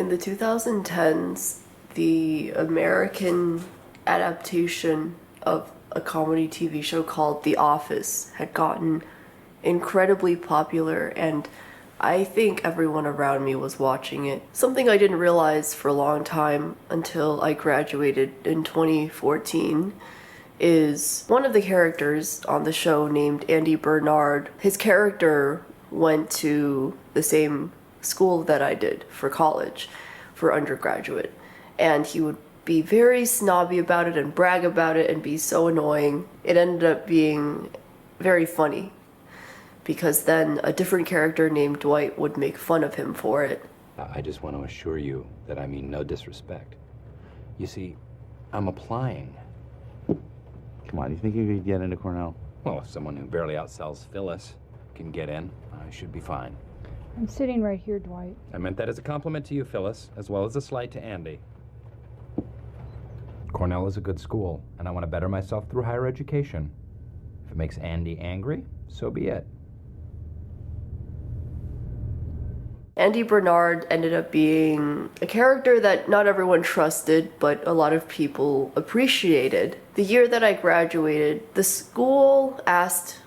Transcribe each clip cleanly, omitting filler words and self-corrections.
In the 2010s, the American adaptation of a comedy TV show called The Office had gotten incredibly popular, and I think everyone around me was watching it. Something I didn't realize for a long time until I graduated in 2014 is one of the characters on the show named Andy Bernard. His character went to the same school that I did for college, for undergraduate, and he would be very snobby about it and brag about it and be so annoying. It ended up being very funny, because then a different character named Dwight would make fun of him for it. I just want to assure you that I mean no disrespect. You see, I'm applying. Come on, you think you could get into Cornell? Well, if someone who barely outsells Phyllis can get in, I should be fine. I'm sitting right here, Dwight. I meant that as a compliment to you, Phyllis, as well as a slight to Andy. Cornell is a good school, and I want to better myself through higher education. If it makes Andy angry, so be it. Andy Bernard ended up being a character that not everyone trusted, but a lot of people appreciated. The year that I graduated, the school asked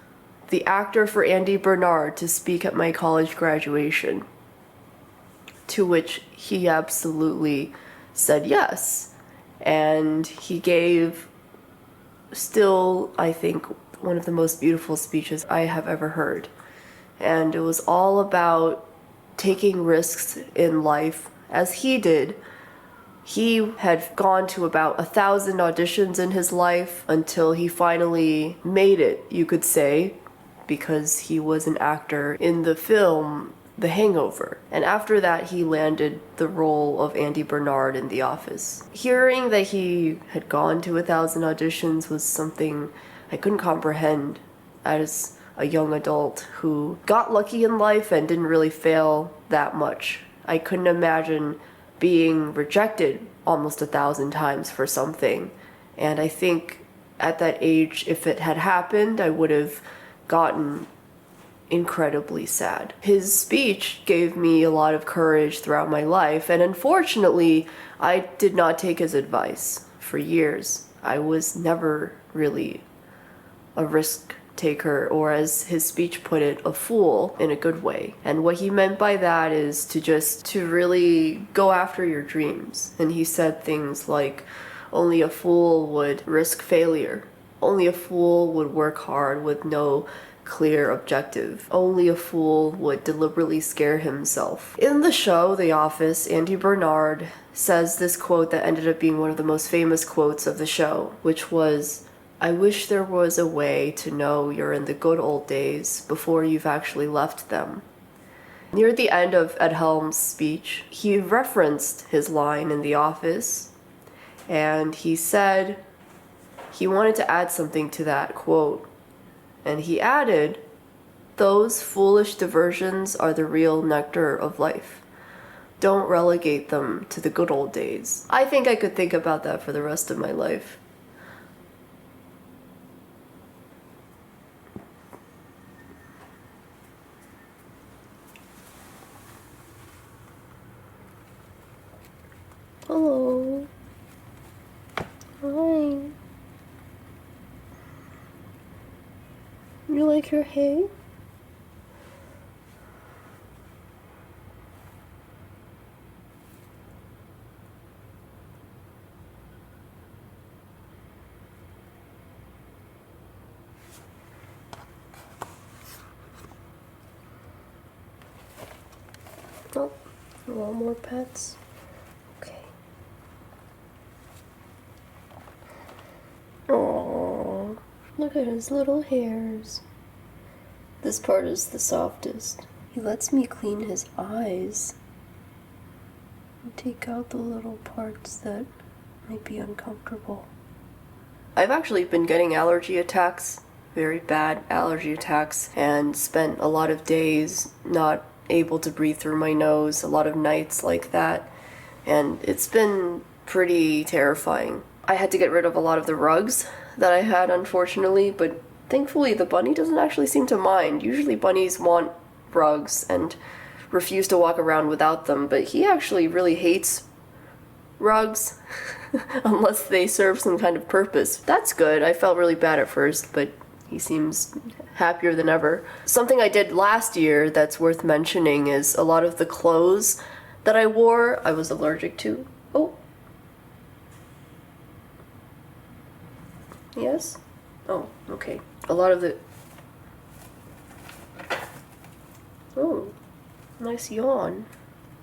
the actor for Andy Bernard to speak at my college graduation, to which he absolutely said yes. And he gave still, I think, one of the most beautiful speeches I have ever heard. And it was all about taking risks in life, as he did. He had gone to about 1,000 auditions in his life until he finally made it, you could say, because he was an actor in the film The Hangover. And after that, he landed the role of Andy Bernard in The Office. Hearing that he had gone to 1,000 auditions was something I couldn't comprehend as a young adult who got lucky in life and didn't really fail that much. I couldn't imagine being rejected almost 1,000 times for something. And I think at that age, if it had happened, I would have gotten incredibly sad. His speech gave me a lot of courage throughout my life, and unfortunately, I did not take his advice for years. I was never really a risk taker, or as his speech put it, a fool in a good way. And what he meant by that is to really go after your dreams. And he said things like, only a fool would risk failure. Only a fool would work hard with no clear objective. Only a fool would deliberately scare himself. In the show, The Office, Andy Bernard says this quote that ended up being one of the most famous quotes of the show, which was, "I wish there was a way to know you're in the good old days before you've actually left them." Near the end of Ed Helms' speech, he referenced his line in The Office, and he said he wanted to add something to that quote. And he added, "Those foolish diversions are the real nectar of life. Don't relegate them to the good old days." I think I could think about that for the rest of my life. Hello. Hi. You like your hay? Oh, you want more pets? Okay. Oh, look at his little hairs. This part is the softest. He lets me clean his eyes and take out the little parts that might be uncomfortable. I've actually been getting allergy attacks, very bad allergy attacks, and spent a lot of days not able to breathe through my nose, a lot of nights like that, and it's been pretty terrifying. I had to get rid of a lot of the rugs that I had, unfortunately, but thankfully the bunny doesn't actually seem to mind. Usually bunnies want rugs, and refuse to walk around without them, but he actually really hates rugs unless they serve some kind of purpose. That's good. I felt really bad at first, but he seems happier than ever. Something I did last year that's worth mentioning is a lot of the clothes that I wore, I was allergic to. Oh. Yes? Oh, okay. A lot of the... Oh, nice yawn.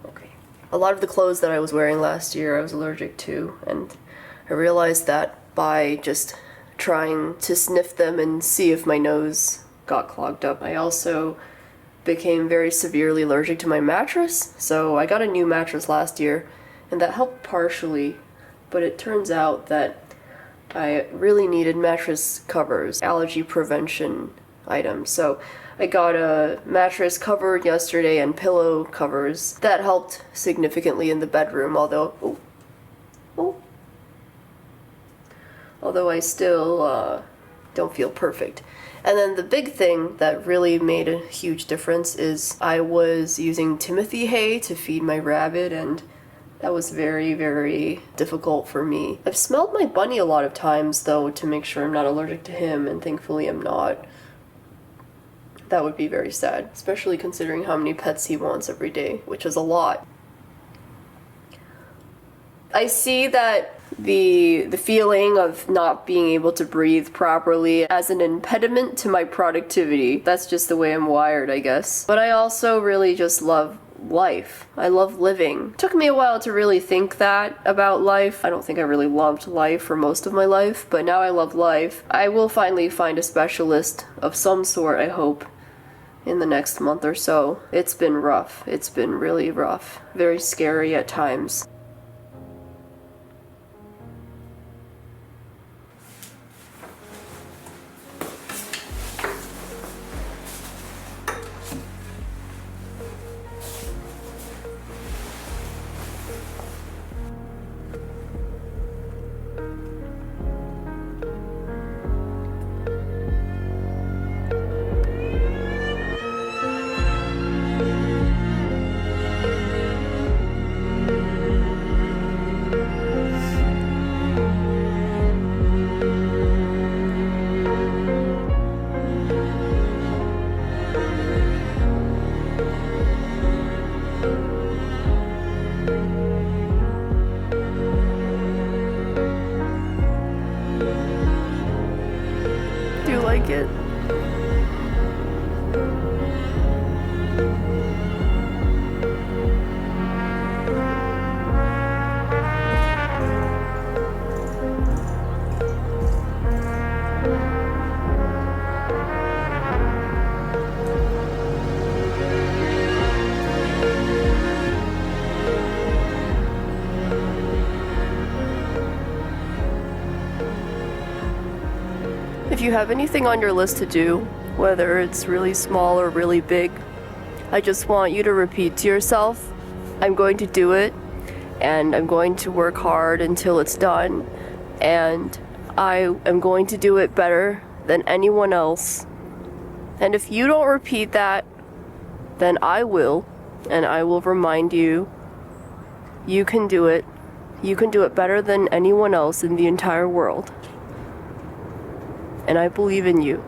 Okay. A lot of the clothes that I was wearing last year I was allergic to, and I realized that by just trying to sniff them and see if my nose got clogged up. I also became very severely allergic to my mattress, so I got a new mattress last year, and that helped partially, but it turns out that I really needed mattress covers, allergy prevention items. So I got a mattress cover yesterday and pillow covers. That helped significantly in the bedroom, although I still don't feel perfect. And then the big thing that really made a huge difference is I was using Timothy hay to feed my rabbit, and that was very, very difficult for me. I've smelled my bunny a lot of times, though, to make sure I'm not allergic to him, and thankfully I'm not. That would be very sad, especially considering how many pets he wants every day, which is a lot. I see that the feeling of not being able to breathe properly as an impediment to my productivity. That's just the way I'm wired, I guess. But I also really just love life. I love living. It took me a while to really think that about life. I don't think I really loved life for most of my life, but now I love life. I will finally find a specialist of some sort, I hope, in the next month or so. It's been rough. It's been really rough. Very scary at times. Do you like it? If you have anything on your list to do, whether it's really small or really big, I just want you to repeat to yourself, I'm going to do it, and I'm going to work hard until it's done, and I am going to do it better than anyone else. And if you don't repeat that, then I will, and I will remind you, you can do it. You can do it better than anyone else in the entire world. And I believe in you.